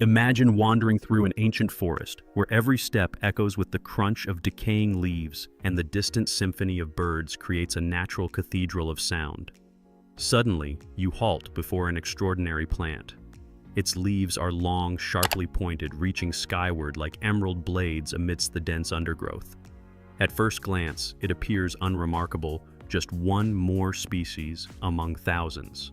Imagine wandering through an ancient forest where every step echoes with the crunch of decaying leaves and the distant symphony of birds creates a natural cathedral of sound. Suddenly, you halt before an extraordinary plant. Its leaves are long, sharply pointed, reaching skyward like emerald blades amidst the dense undergrowth. At first glance, it appears unremarkable, just one more species among thousands.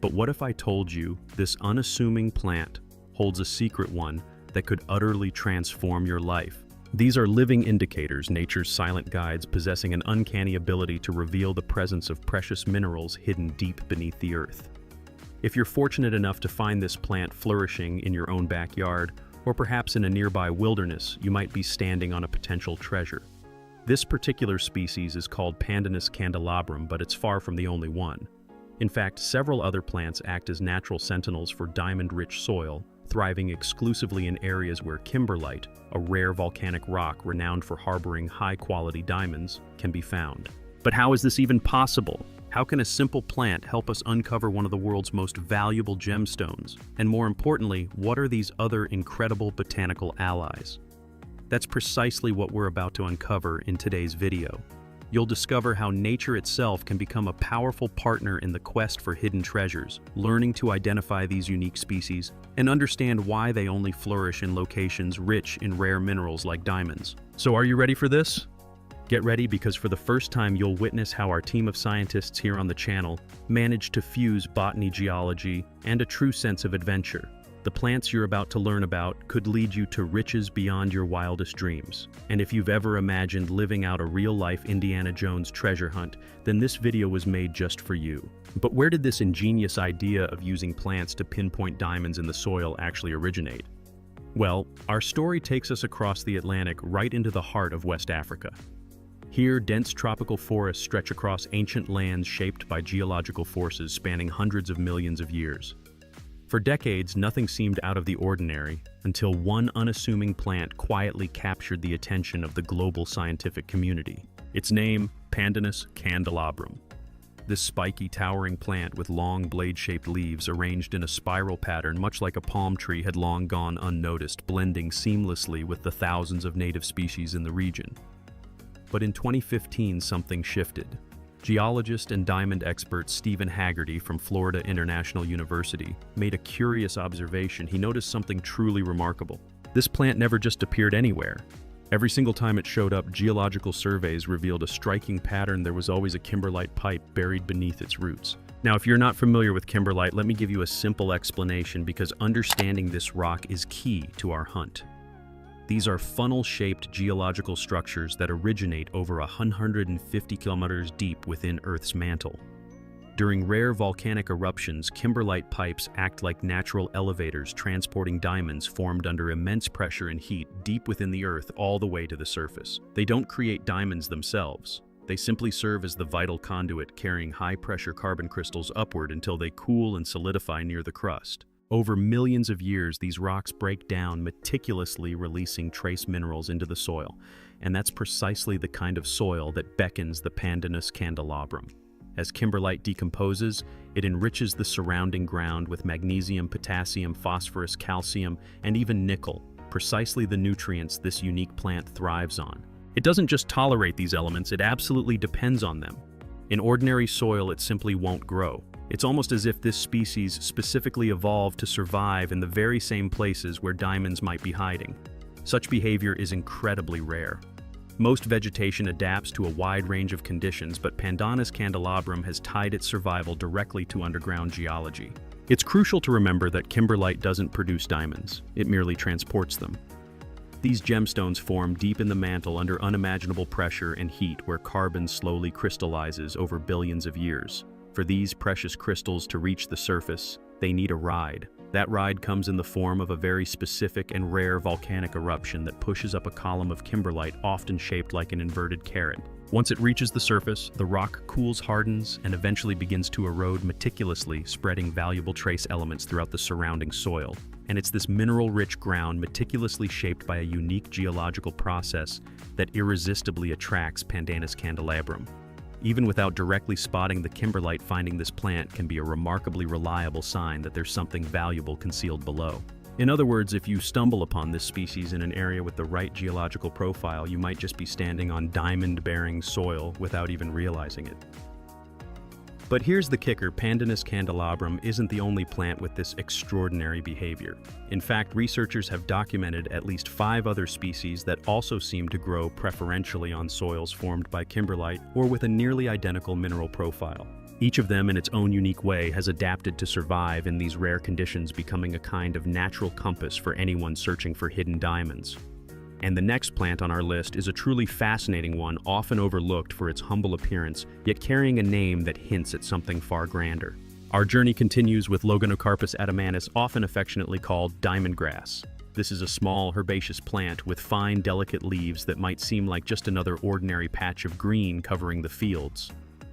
But what if I told you this unassuming plant holds a secret one that could utterly transform your life? These are living indicators, nature's silent guides possessing an uncanny ability to reveal the presence of precious minerals hidden deep beneath the earth. If you're fortunate enough to find this plant flourishing in your own backyard, or perhaps in a nearby wilderness, you might be standing on a potential treasure. This particular species is called Pandanus candelabrum, but it's far from the only one. In fact, several other plants act as natural sentinels for diamond-rich soil, thriving exclusively in areas where kimberlite, a rare volcanic rock renowned for harboring high-quality diamonds, can be found. But how is this even possible? How can a simple plant help us uncover one of the world's most valuable gemstones? And more importantly, what are these other incredible botanical allies? That's precisely what we're about to uncover in today's video. You'll discover how nature itself can become a powerful partner in the quest for hidden treasures, learning to identify these unique species, and understand why they only flourish in locations rich in rare minerals like diamonds. So are you ready for this? Get ready, because for the first time you'll witness how our team of scientists here on the channel managed to fuse botany, geology, and a true sense of adventure. The plants you're about to learn about could lead you to riches beyond your wildest dreams. And if you've ever imagined living out a real-life Indiana Jones treasure hunt, then this video was made just for you. But where did this ingenious idea of using plants to pinpoint diamonds in the soil actually originate? Well, our story takes us across the Atlantic right into the heart of West Africa. Here, dense tropical forests stretch across ancient lands shaped by geological forces spanning hundreds of millions of years. For decades, nothing seemed out of the ordinary until one unassuming plant quietly captured the attention of the global scientific community. Its name, Pandanus candelabrum. This spiky, towering plant with long, blade-shaped leaves arranged in a spiral pattern much like a palm tree had long gone unnoticed, blending seamlessly with the thousands of native species in the region. But in 2015, something shifted. Geologist and diamond expert Stephen Haggerty from Florida International University made a curious observation. He noticed something truly remarkable. This plant never just appeared anywhere. Every single time it showed up, geological surveys revealed a striking pattern. There was always a kimberlite pipe buried beneath its roots. Now, if you're not familiar with kimberlite, let me give you a simple explanation, because understanding this rock is key to our hunt. These are funnel-shaped geological structures that originate over 150 kilometers deep within Earth's mantle. During rare volcanic eruptions, kimberlite pipes act like natural elevators transporting diamonds formed under immense pressure and heat deep within the Earth all the way to the surface. They don't create diamonds themselves. They simply serve as the vital conduit carrying high-pressure carbon crystals upward until they cool and solidify near the crust. Over millions of years, these rocks break down, meticulously releasing trace minerals into the soil, and that's precisely the kind of soil that beckons the Pandanus candelabrum. As kimberlite decomposes, it enriches the surrounding ground with magnesium, potassium, phosphorus, calcium, and even nickel, precisely the nutrients this unique plant thrives on. It doesn't just tolerate these elements, it absolutely depends on them. In ordinary soil, it simply won't grow. It's almost as if this species specifically evolved to survive in the very same places where diamonds might be hiding. Such behavior is incredibly rare. Most vegetation adapts to a wide range of conditions, but Pandanus candelabrum has tied its survival directly to underground geology. It's crucial to remember that kimberlite doesn't produce diamonds, it merely transports them. These gemstones form deep in the mantle under unimaginable pressure and heat, where carbon slowly crystallizes over billions of years. For these precious crystals to reach the surface, they need a ride. That ride comes in the form of a very specific and rare volcanic eruption that pushes up a column of kimberlite, often shaped like an inverted carrot. Once it reaches the surface, the rock cools, hardens, and eventually begins to erode meticulously, spreading valuable trace elements throughout the surrounding soil. And it's this mineral-rich ground, meticulously shaped by a unique geological process, that irresistibly attracts Pandanus candelabrum. Even without directly spotting the kimberlite, finding this plant can be a remarkably reliable sign that there's something valuable concealed below. In other words, if you stumble upon this species in an area with the right geological profile, you might just be standing on diamond-bearing soil without even realizing it. But here's the kicker: Pandanus candelabrum isn't the only plant with this extraordinary behavior. In fact, researchers have documented at least 5 other species that also seem to grow preferentially on soils formed by kimberlite or with a nearly identical mineral profile. Each of them, in its own unique way, has adapted to survive in these rare conditions, becoming a kind of natural compass for anyone searching for hidden diamonds. And the next plant on our list is a truly fascinating one, often overlooked for its humble appearance, yet carrying a name that hints at something far grander. Our journey continues with Loganocarpus adamantus, often affectionately called diamond grass. This is a small, herbaceous plant with fine, delicate leaves that might seem like just another ordinary patch of green covering the fields.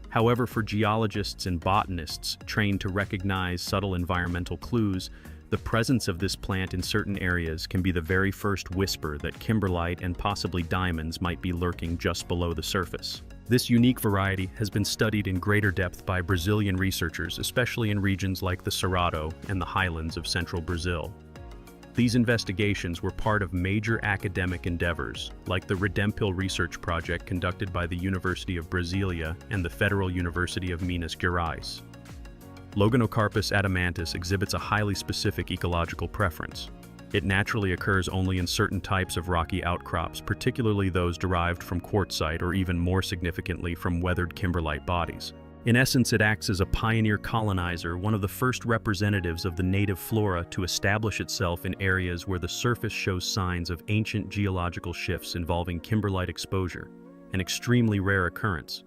However, for geologists and botanists trained to recognize subtle environmental clues, the presence of this plant in certain areas can be the very first whisper that kimberlite and possibly diamonds might be lurking just below the surface. This unique variety has been studied in greater depth by Brazilian researchers, especially in regions like the Cerrado and the highlands of central Brazil. These investigations were part of major academic endeavors, like the Redempil research project conducted by the University of Brasilia and the Federal University of Minas Gerais. Loganocarpus adamantus exhibits a highly specific ecological preference. It naturally occurs only in certain types of rocky outcrops, particularly those derived from quartzite or even more significantly from weathered kimberlite bodies. In essence, it acts as a pioneer colonizer, one of the first representatives of the native flora to establish itself in areas where the surface shows signs of ancient geological shifts involving kimberlite exposure, an extremely rare occurrence.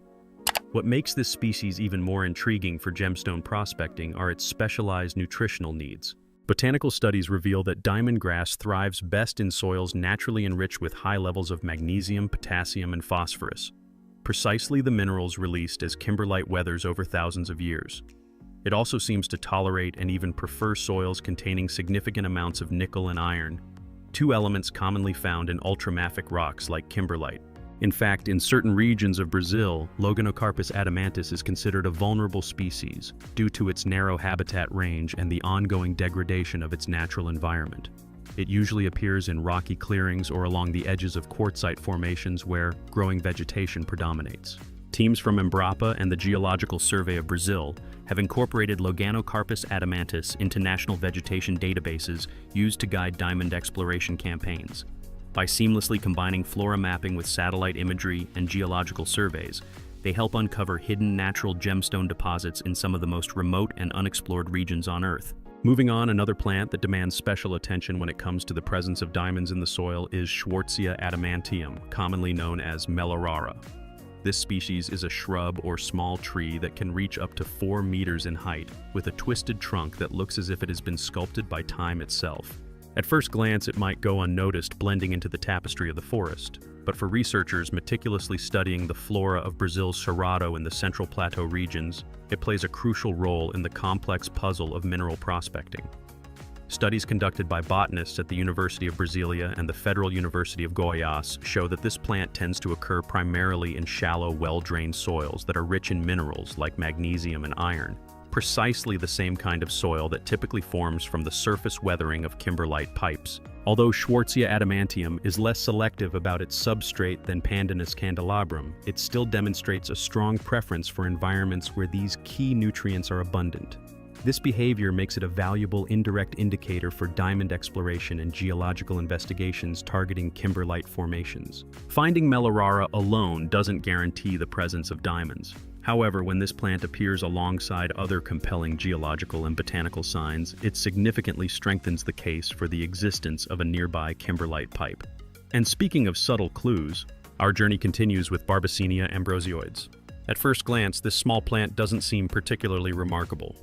What makes this species even more intriguing for gemstone prospecting are its specialized nutritional needs. Botanical studies reveal that diamond grass thrives best in soils naturally enriched with high levels of magnesium, potassium, and phosphorus, precisely the minerals released as kimberlite weathers over thousands of years. It also seems to tolerate and even prefer soils containing significant amounts of nickel and iron, 2 elements commonly found in ultramafic rocks like kimberlite. In fact, in certain regions of Brazil, Loganocarpus adamantus is considered a vulnerable species due to its narrow habitat range and the ongoing degradation of its natural environment. It usually appears in rocky clearings or along the edges of quartzite formations where growing vegetation predominates. Teams from Embrapa and the Geological Survey of Brazil have incorporated Loganocarpus adamantus into national vegetation databases used to guide diamond exploration campaigns. By seamlessly combining flora mapping with satellite imagery and geological surveys, they help uncover hidden natural gemstone deposits in some of the most remote and unexplored regions on Earth. Moving on, another plant that demands special attention when it comes to the presence of diamonds in the soil is Schwartzia adamantium, commonly known as Melarara. This species is a shrub or small tree that can reach up to 4 meters in height, with a twisted trunk that looks as if it has been sculpted by time itself. At first glance, it might go unnoticed, blending into the tapestry of the forest. But for researchers meticulously studying the flora of Brazil's Cerrado and the Central Plateau regions, it plays a crucial role in the complex puzzle of mineral prospecting. Studies conducted by botanists at the University of Brasilia and the Federal University of Goiás show that this plant tends to occur primarily in shallow, well-drained soils that are rich in minerals like magnesium and iron, precisely the same kind of soil that typically forms from the surface weathering of kimberlite pipes. Although Schwartzia adamantium is less selective about its substrate than Pandanus candelabrum, it still demonstrates a strong preference for environments where these key nutrients are abundant. This behavior makes it a valuable indirect indicator for diamond exploration and geological investigations targeting kimberlite formations. Finding Melarara alone doesn't guarantee the presence of diamonds. However, when this plant appears alongside other compelling geological and botanical signs, it significantly strengthens the case for the existence of a nearby kimberlite pipe. And speaking of subtle clues, our journey continues with Barbacenia ambrosiioides. At first glance, this small plant doesn't seem particularly remarkable.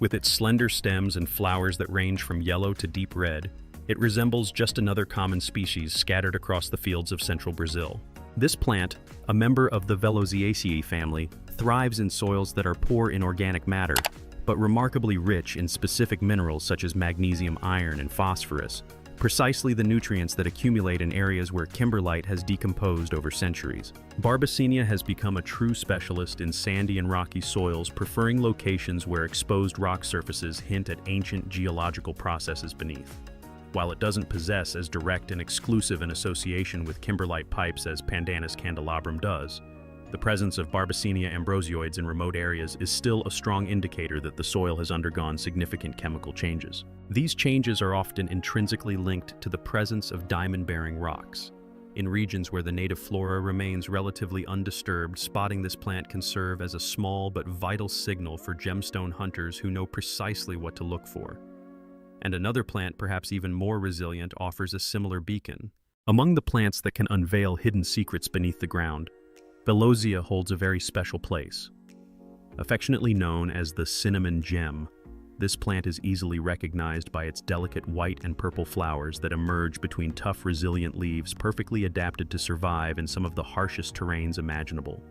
With its slender stems and flowers that range from yellow to deep red, it resembles just another common species scattered across the fields of central Brazil. This plant, a member of the Veloziaceae family, thrives in soils that are poor in organic matter, but remarkably rich in specific minerals such as magnesium, iron, and phosphorus, precisely the nutrients that accumulate in areas where kimberlite has decomposed over centuries. Barbacenia has become a true specialist in sandy and rocky soils, preferring locations where exposed rock surfaces hint at ancient geological processes beneath. While it doesn't possess as direct and exclusive an association with kimberlite pipes as Pandanus candelabrum does, the presence of Barbacenia ambrosioides in remote areas is still a strong indicator that the soil has undergone significant chemical changes. These changes are often intrinsically linked to the presence of diamond-bearing rocks. In regions where the native flora remains relatively undisturbed, spotting this plant can serve as a small but vital signal for gemstone hunters who know precisely what to look for. And another plant, perhaps even more resilient, offers a similar beacon. Among the plants that can unveil hidden secrets beneath the ground, Valosia holds a very special place. Affectionately known as the cinnamon gem, this plant is easily recognized by its delicate white and purple flowers that emerge between tough, resilient leaves perfectly adapted to survive in some of the harshest terrains imaginable.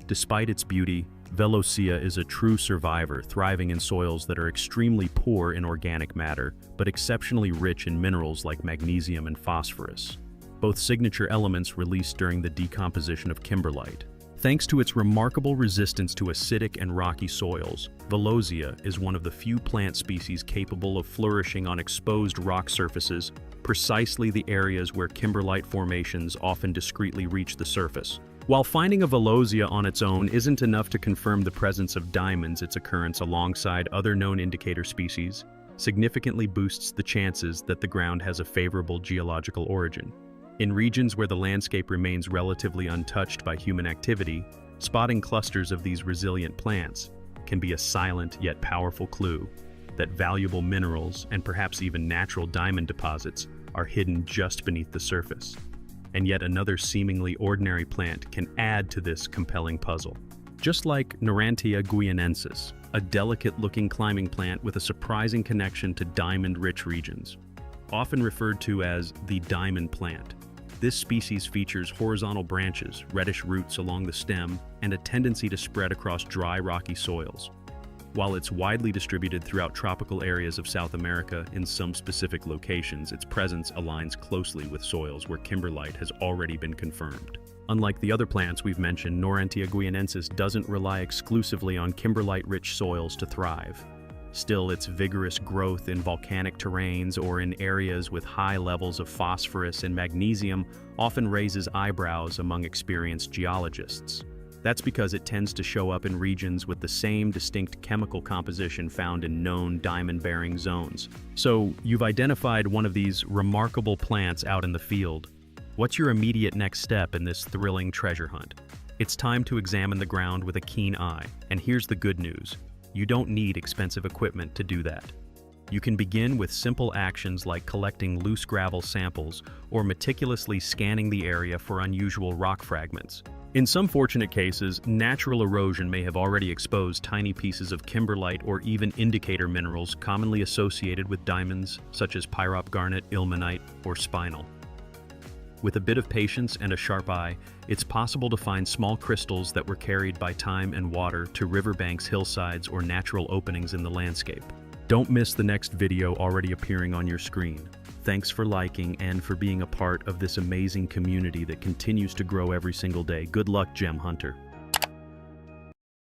Despite its beauty, Valosia is a true survivor, thriving in soils that are extremely poor in organic matter, but exceptionally rich in minerals like magnesium and phosphorus, both signature elements released during the decomposition of kimberlite. Thanks to its remarkable resistance to acidic and rocky soils, Valosia is one of the few plant species capable of flourishing on exposed rock surfaces, precisely the areas where kimberlite formations often discreetly reach the surface. While finding a Valosia on its own isn't enough to confirm the presence of diamonds, its occurrence alongside other known indicator species significantly boosts the chances that the ground has a favorable geological origin. In regions where the landscape remains relatively untouched by human activity, spotting clusters of these resilient plants can be a silent yet powerful clue that valuable minerals and perhaps even natural diamond deposits are hidden just beneath the surface. And yet another seemingly ordinary plant can add to this compelling puzzle. Just like Narantia guianensis, a delicate-looking climbing plant with a surprising connection to diamond-rich regions. Often referred to as the diamond plant, this species features horizontal branches, reddish roots along the stem, and a tendency to spread across dry, rocky soils. While it's widely distributed throughout tropical areas of South America in some specific locations, its presence aligns closely with soils where kimberlite has already been confirmed. Unlike the other plants we've mentioned, Narantia guianensis doesn't rely exclusively on kimberlite-rich soils to thrive. Still, its vigorous growth in volcanic terrains or in areas with high levels of phosphorus and magnesium often raises eyebrows among experienced geologists. That's because it tends to show up in regions with the same distinct chemical composition found in known diamond-bearing zones. So, you've identified one of these remarkable plants out in the field. What's your immediate next step in this thrilling treasure hunt? It's time to examine the ground with a keen eye, and here's the good news. You don't need expensive equipment to do that. You can begin with simple actions like collecting loose gravel samples or meticulously scanning the area for unusual rock fragments. In some fortunate cases, natural erosion may have already exposed tiny pieces of kimberlite or even indicator minerals commonly associated with diamonds, such as pyrop garnet, ilmenite, or spinel. With a bit of patience and a sharp eye, it's possible to find small crystals that were carried by time and water to riverbanks, hillsides, or natural openings in the landscape. Don't miss the next video already appearing on your screen. Thanks for liking and for being a part of this amazing community that continues to grow every single day. Good luck, Gem Hunter.